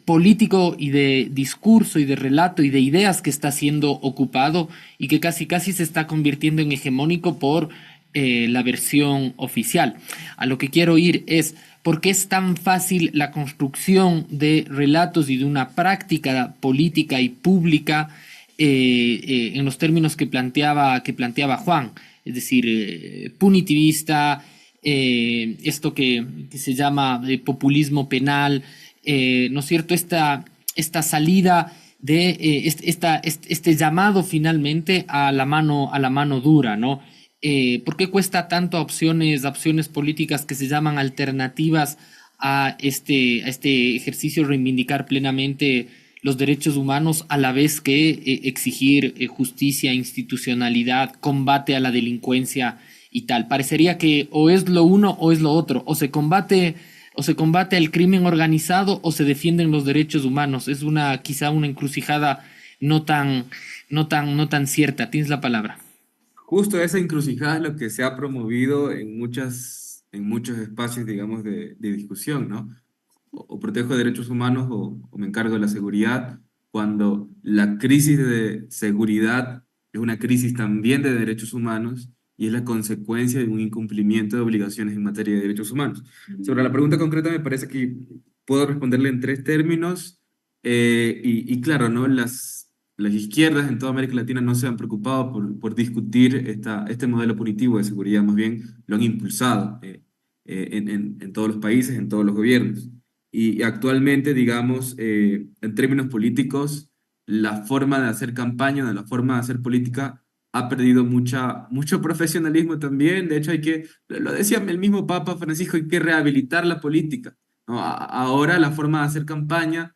político y de discurso y de relato y de ideas que está siendo ocupado y que casi se está convirtiendo en hegemónico por la versión oficial. A lo que quiero ir es: ¿por qué es tan fácil la construcción de relatos y de una práctica política y pública en los términos que planteaba Juan? Es decir, punitivista, esto que se llama populismo penal, ¿no es cierto? Esta salida de este llamado finalmente a la mano dura, ¿no? ¿Por qué cuesta tanto a opciones políticas que se llaman alternativas a este ejercicio reivindicar plenamente los derechos humanos, a la vez que exigir justicia, institucionalidad, combate a la delincuencia y tal? Parecería que o es lo uno o es lo otro, o se combate el crimen organizado o se defienden los derechos humanos. Es quizá una encrucijada no tan cierta. Tienes la palabra. Justo esa encrucijada es lo que se ha promovido en muchos espacios, digamos, de discusión, ¿no? O protejo derechos humanos o me encargo de la seguridad, cuando la crisis de seguridad es una crisis también de derechos humanos y es la consecuencia de un incumplimiento de obligaciones en materia de derechos humanos. Sobre la pregunta concreta, me parece que puedo responderle en tres términos, y claro, ¿no? Las izquierdas en toda América Latina no se han preocupado por discutir este modelo punitivo de seguridad, más bien lo han impulsado. en todos los países, en todos los gobiernos. Y actualmente, digamos, en términos políticos, la forma de hacer campaña, la forma de hacer política, ha perdido mucho profesionalismo también. De hecho, lo decía el mismo Papa Francisco, hay que rehabilitar la política, ¿no? Ahora la forma de hacer campaña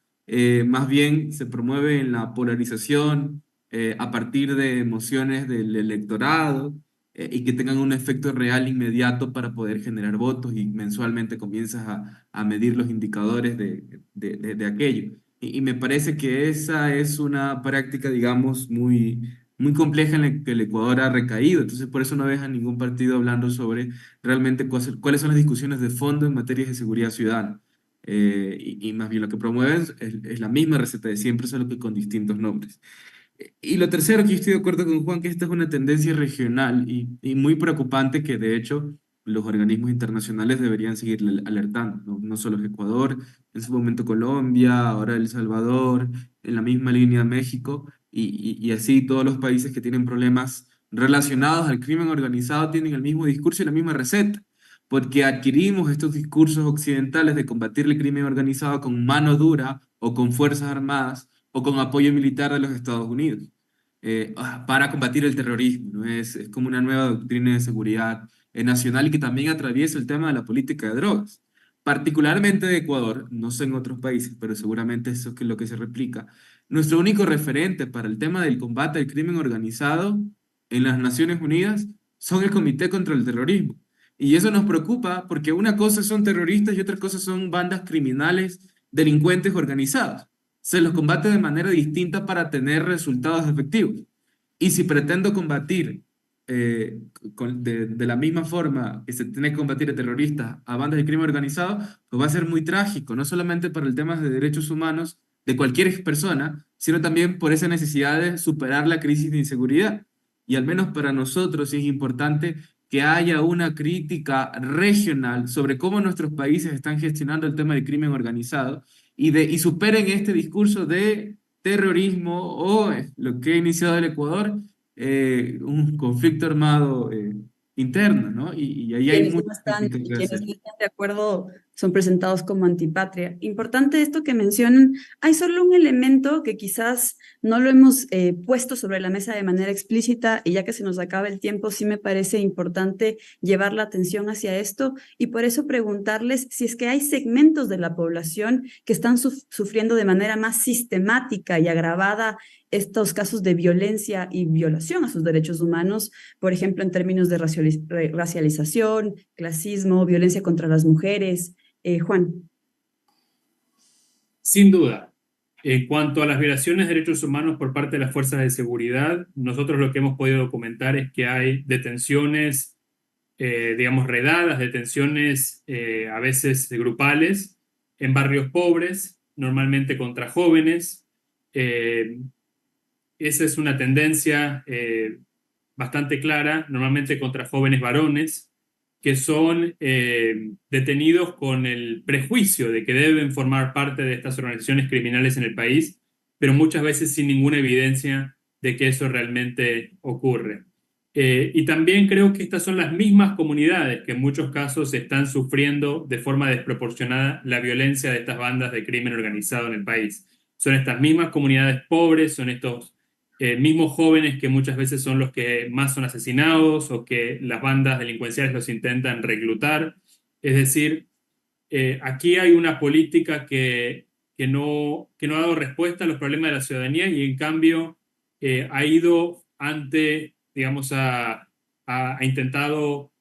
más bien se promueve en la polarización a partir de emociones del electorado y que tengan un efecto real inmediato para poder generar votos y mensualmente comienzas a medir los indicadores de aquello. Y me parece que esa es una práctica, digamos, muy compleja en la que el Ecuador ha recaído. Entonces, por eso no ves a ningún partido hablando sobre realmente cuáles son las discusiones de fondo en materia de seguridad ciudadana. Y más bien lo que promueven es la misma receta de siempre, solo que con distintos nombres. Y lo tercero, que yo estoy de acuerdo con Juan, que esta es una tendencia regional y muy preocupante que de hecho los organismos internacionales deberían seguir alertando, ¿no? No solo Ecuador, en su momento Colombia, ahora El Salvador, en la misma línea México, y así todos los países que tienen problemas relacionados al crimen organizado tienen el mismo discurso y la misma receta, porque adquirimos estos discursos occidentales de combatir el crimen organizado con mano dura o con fuerzas armadas o con apoyo militar de los Estados Unidos para combatir el terrorismo, ¿no? Es como una nueva doctrina de seguridad nacional y que también atraviesa el tema de la política de drogas. Particularmente de Ecuador, no sé en otros países, pero seguramente eso es lo que se replica. Nuestro único referente para el tema del combate al crimen organizado en las Naciones Unidas son el Comité contra el Terrorismo. Y eso nos preocupa porque una cosa son terroristas y otra cosa son bandas criminales, delincuentes organizados. Se los combate de manera distinta para tener resultados efectivos. Y si pretendo combatir de la misma forma que se tiene que combatir a terroristas, a bandas de crimen organizado, pues va a ser muy trágico, no solamente para el tema de derechos humanos de cualquier persona, sino también por esa necesidad de superar la crisis de inseguridad. Y al menos para nosotros sí es importante que haya una crítica regional sobre cómo nuestros países están gestionando el tema del crimen organizado y superen este discurso de terrorismo o lo que ha iniciado el Ecuador, un conflicto armado interno, ¿no? Y ahí hay Quienes no muchas están, críticas que quienes hacer. no están de acuerdo son presentados como antipatria. Importante esto que mencionan. Hay solo un elemento que quizás no lo hemos puesto sobre la mesa de manera explícita y ya que se nos acaba el tiempo, sí me parece importante llevar la atención hacia esto y por eso preguntarles si es que hay segmentos de la población que están sufriendo de manera más sistemática y agravada estos casos de violencia y violación a sus derechos humanos, por ejemplo, en términos de racialización, clasismo, violencia contra las mujeres. Juan. Sin duda. En cuanto a las violaciones de derechos humanos por parte de las fuerzas de seguridad, nosotros lo que hemos podido documentar es que hay detenciones, digamos, redadas, detenciones a veces grupales, en barrios pobres, normalmente contra jóvenes. Esa es una tendencia bastante clara, normalmente contra jóvenes varones, que son detenidos con el prejuicio de que deben formar parte de estas organizaciones criminales en el país, pero muchas veces sin ninguna evidencia de que eso realmente ocurre. Y también creo que estas son las mismas comunidades que en muchos casos están sufriendo de forma desproporcionada la violencia de estas bandas de crimen organizado en el país. Son estas mismas comunidades pobres, son estos mismos jóvenes que muchas veces son los que más son asesinados o que las bandas delincuenciales los intentan reclutar. Es decir, aquí hay una política que no ha dado respuesta a los problemas de la ciudadanía y en cambio ha ido ante, digamos, ha intentado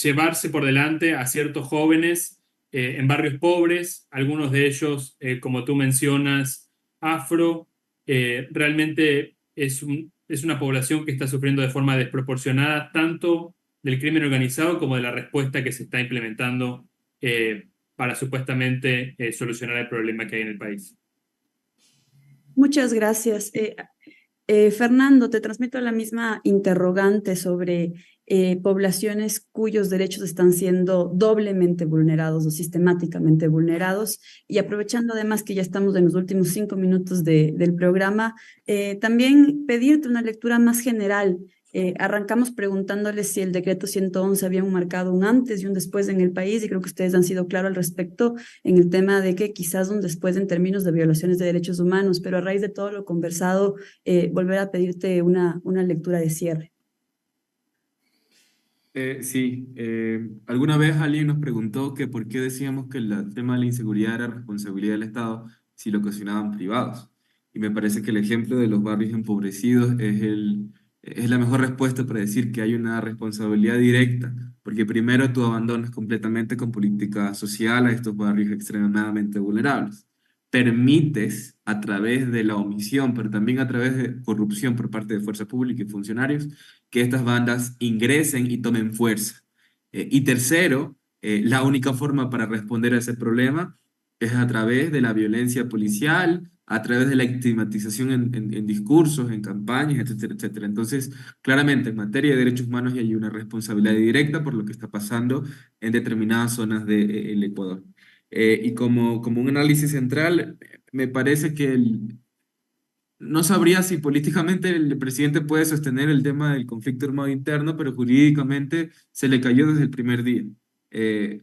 llevarse por delante a ciertos jóvenes en barrios pobres, algunos de ellos, como tú mencionas, afro. Realmente es una población que está sufriendo de forma desproporcionada tanto del crimen organizado como de la respuesta que se está implementando para supuestamente solucionar el problema que hay en el país. Muchas gracias. Fernando, te transmito la misma interrogante sobre poblaciones cuyos derechos están siendo doblemente vulnerados o sistemáticamente vulnerados. Y aprovechando además que ya estamos en los últimos 5 minutos del programa, también pedirte una lectura más general Arrancamos preguntándoles si el decreto 111 había marcado un antes y un después en el país, y creo que ustedes han sido claros al respecto en el tema de que quizás un después en términos de violaciones de derechos humanos, pero a raíz de todo lo conversado, volver a pedirte una lectura de cierre. Sí, alguna vez alguien nos preguntó que por qué decíamos que el tema de la inseguridad era responsabilidad del Estado si lo ocasionaban privados. Y me parece que el ejemplo de los barrios empobrecidos es la mejor respuesta para decir que hay una responsabilidad directa, porque primero tú abandonas completamente con política social a estos barrios extremadamente vulnerables. Permites a través de la omisión, pero también a través de corrupción por parte de fuerza pública y funcionarios, que estas bandas ingresen y tomen fuerza. Y tercero, la única forma para responder a ese problema es a través de la violencia policial, a través de la estigmatización en discursos, en campañas, etcétera, etcétera. Entonces, claramente, en materia de derechos humanos hay una responsabilidad directa por lo que está pasando en determinadas zonas del Ecuador. Y como un análisis central, me parece que no sabría si políticamente el presidente puede sostener el tema del conflicto armado interno, pero jurídicamente se le cayó desde el primer día. Eh,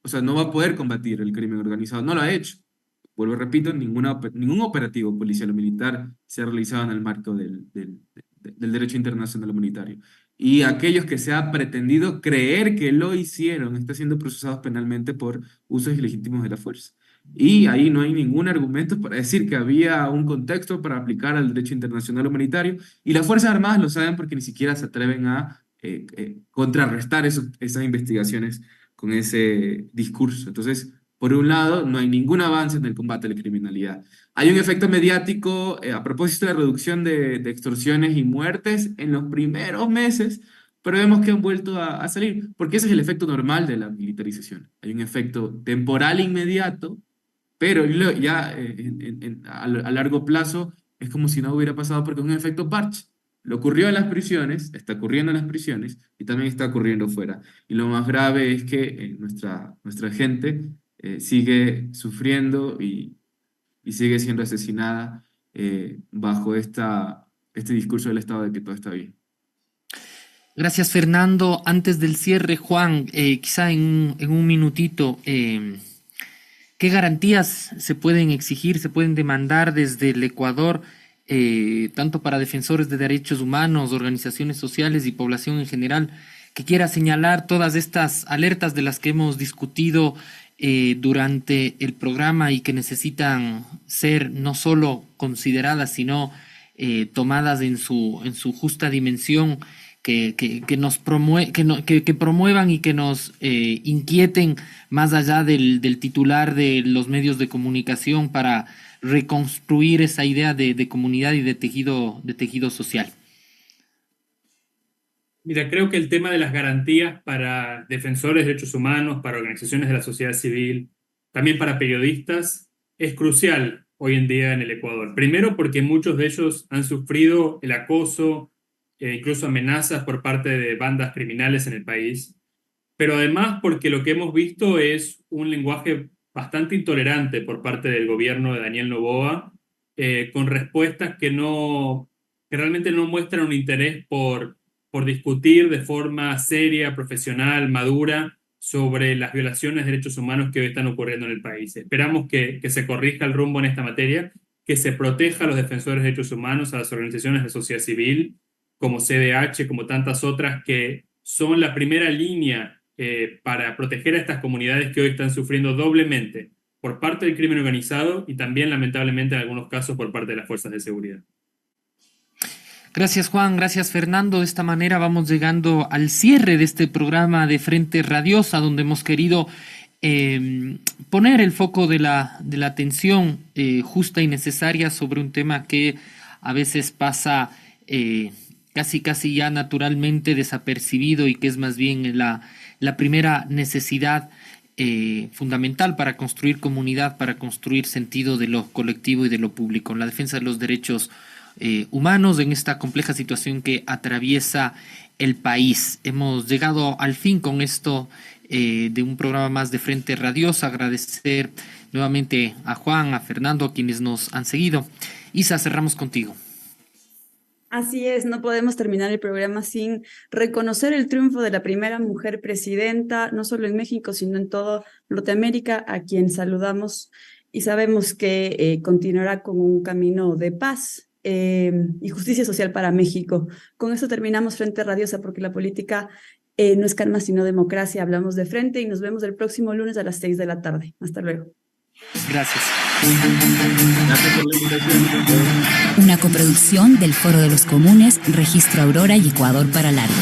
o sea, no va a poder combatir el crimen organizado, no lo ha hecho. Vuelvo, repito, ningún operativo policial o militar se ha realizado en el marco del derecho internacional humanitario. Y aquellos que se ha pretendido creer que lo hicieron están siendo procesados penalmente por usos ilegítimos de la fuerza. Y ahí no hay ningún argumento para decir que había un contexto para aplicar al derecho internacional humanitario, y las Fuerzas Armadas lo saben porque ni siquiera se atreven a contrarrestar esas investigaciones con ese discurso. Entonces, por un lado, no hay ningún avance en el combate a la criminalidad. Hay un efecto mediático a propósito de la reducción de extorsiones y muertes en los primeros meses, pero vemos que han vuelto a salir, porque ese es el efecto normal de la militarización. Hay un efecto temporal inmediato, pero ya a largo plazo es como si no hubiera pasado, porque es un efecto parche. Lo ocurrió en las prisiones, está ocurriendo en las prisiones y también está ocurriendo fuera. Y lo más grave es que nuestra gente sigue sufriendo y sigue siendo asesinada bajo este discurso del Estado de que todo está bien. Gracias, Fernando. Antes del cierre, Juan, quizá en un minutito, ¿qué garantías se pueden exigir, se pueden demandar desde el Ecuador, tanto para defensores de derechos humanos, organizaciones sociales y población en general, que quiera señalar todas estas alertas de las que hemos discutido durante el programa y que necesitan ser no solo consideradas, sino tomadas en su justa dimensión, que nos promuevan y que nos inquieten más allá del titular de los medios de comunicación, para reconstruir esa idea de comunidad y de tejido social? Mira, creo que el tema de las garantías para defensores de derechos humanos, para organizaciones de la sociedad civil, también para periodistas, es crucial hoy en día en el Ecuador. Primero, porque muchos de ellos han sufrido el acoso, incluso amenazas por parte de bandas criminales en el país. Pero además porque lo que hemos visto es un lenguaje bastante intolerante por parte del gobierno de Daniel Noboa, con respuestas que realmente no muestran un interés por discutir de forma seria, profesional, madura, sobre las violaciones de derechos humanos que hoy están ocurriendo en el país. Esperamos que se corrija el rumbo en esta materia, que se proteja a los defensores de derechos humanos, a las organizaciones de sociedad civil, como CDH, como tantas otras, que son la primera línea para proteger a estas comunidades que hoy están sufriendo doblemente por parte del crimen organizado y también, lamentablemente, en algunos casos, por parte de las fuerzas de seguridad. Gracias, Juan. Gracias, Fernando. De esta manera vamos llegando al cierre de este programa de Frente Radiosa, donde hemos querido poner el foco de la atención justa y necesaria sobre un tema que a veces pasa casi ya naturalmente desapercibido, y que es más bien la primera necesidad fundamental para construir comunidad, para construir sentido de lo colectivo y de lo público, en la defensa de los derechos humanos en esta compleja situación que atraviesa el país. Hemos llegado al fin con esto de un programa más de Frente Radiosa. Agradecer nuevamente a Juan, a Fernando, a quienes nos han seguido. Isa, cerramos contigo. Así es, no podemos terminar el programa sin reconocer el triunfo de la primera mujer presidenta, no solo en México, sino en toda Norteamérica, a quien saludamos y sabemos que continuará con un camino de paz y justicia social para México. Con eso terminamos Frente Radiosa, porque la política no es calma, sino democracia. Hablamos de frente y nos vemos el próximo lunes a las 6 de la tarde. Hasta luego. Gracias. Gracias por la invitación. Una coproducción del Foro de los Comunes, Registro Aurora y Ecuador para Largo.